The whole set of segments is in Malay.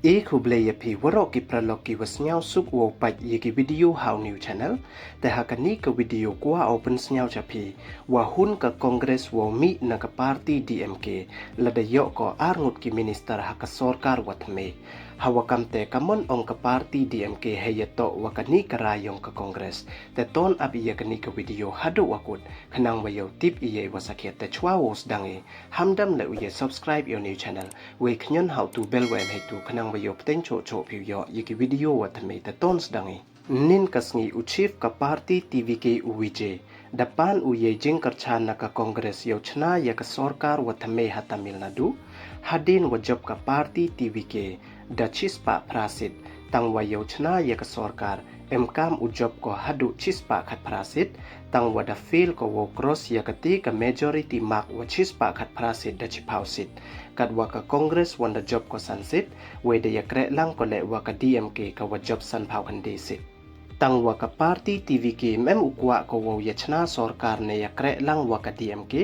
Aku belajar pi warok ki pralogi wasnyau suk wo pat yiki video how new channel te hakani ke video kwa open snyau chapi wahun ke kongres wo mi na ke parti DMK lada yok ko arngut ki minister haka sorkar watme hawakam te kamon ong ke parti DMK heyato wakani karayong ke kongres te ton ab iya kani ke video hadu wakut kanang wayo tip iya wasakiat te chwa wo sdangi hamdam le uye subscribe your new channel we knyon how to bell wen hetu kanang wayo potential cho piyo yiki video watme te ton sdangi nin kasngi uchif ka parti TVK UWJ dapan uye jingkarchan na ka kongres yo chna ya ka sorkar watme ha Tamil Nadu hadin wajab ka parti TVK da chispa prasit tang wayo chna ya ka sorkar emkam ujab ko hadu chispa khat prasit tang wada feel ko wo cross ya kati ka majority mark wa chispa khat prasit da chipausit kad wa ka kongres wanda job ko sansit we de ya kre lang ko le wa ka DMK ka wa job san phau kan desit tang wa ka parti TVK mem ukwa ko wo ya chna sorkar ne ya kre lang wa ka DMK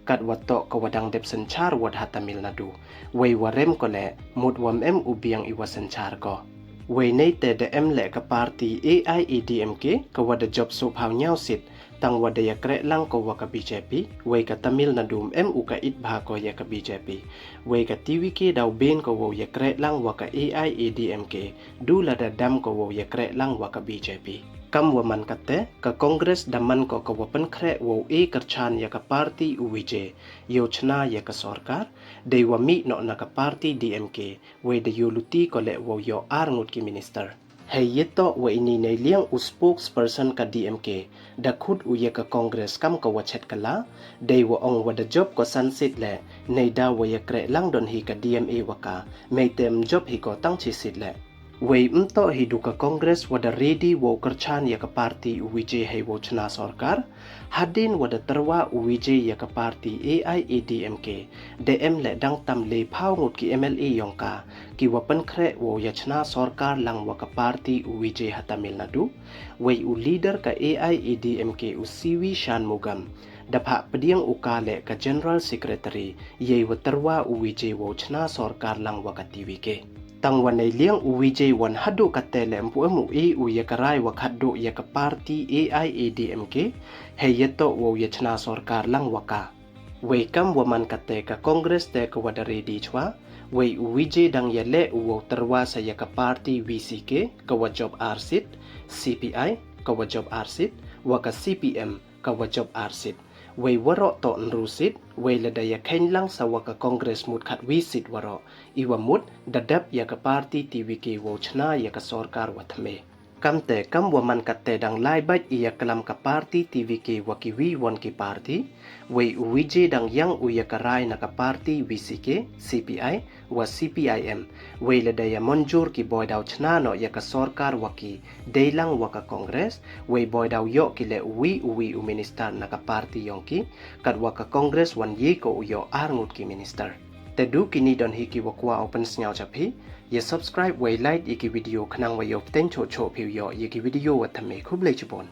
kad wa to ko wadang dep sanchar wad ha Tamil Nadu we warem ko le mud wam em ubiang iwa sanchar ko we nei te de em le ka parti AIADMK ka wada job so phau nyau sit tang wada ya kre lang ko wa ka BJP we ka Tamil Nadu em u ka it bha ko ya ka BJP we ka TVK daw ben ko wo ya kre lang wa ka AIADMK du la da dam ko wo ya kre lang wa ka BJP kam waman kate ka kongres daman ko ka wapan kre wo karchan ya ka parti UWJ yo chna ya ka sorkar de wami no na ka parti DMK we de yuluti ko le wo yo arngut ki minister hey yeto we ini nei liang u spokesperson ka DMK da khud u ya ka kongres kam ka wachet kala de wo ong wada job ko sansit le nei da wo ya kre lang don hi ka DMA waka meitem job hi ko tang chi sit le Wei mto hidu ka kongres wada ready wo kerchan ya ka parti UWJ hei wo chna sorkar hadin wada terwa UWJ ya ka parti AIADMK DM le dang tam le phau ngut ki MLA yongka ki wapan kre wo ya chna sorkar lang wa ka parti UWJ ha Tamil Nadu wei u leader ka AIADMK u Siwi Shanmugam dapha pediang ukale ka general secretary ye wa terwa UWJ wo chna sorkar lang wa ka TVK tang wanai liang UWJ wan hadu katele empu emu u ya karai wa khaddu ya ka parti AIADMK heyeto wo ya chna sorkar lang waka we kam waman kate ka kongres te ka wada ready chwa we UWJ dang ya le wo terwa sa ya ka parti VCK ka wa job arsit CPI ka wa job arsit wa ka CPM ka wa job arsit we waro to nrusit we ladaya khain lang sa wa ka kongres mut khat wisit waro iwa mut dadap ya ka parti TVK wo chna ya ka sorkar wathme kamte kam waman katte dang lai bat iya kalam ka parti TVK wa ki wi won ki parti we UWJ dang yang uya karai na ka parti VCK CPI wa CPIM we ladaya monjur ki boy daw chna no ya ka sorkar wa ki deilang wa ka kongres we boy daw yo ki le uwi u minister na ka parti yongki kad wa ka kongres wan ye ko uyo arngut ki minister tedu kini don hiki wakwa open snyau chapi ye subscribe we like iki video khnang wa yo ten cho cho phi yo iki video wa thame khub le chupon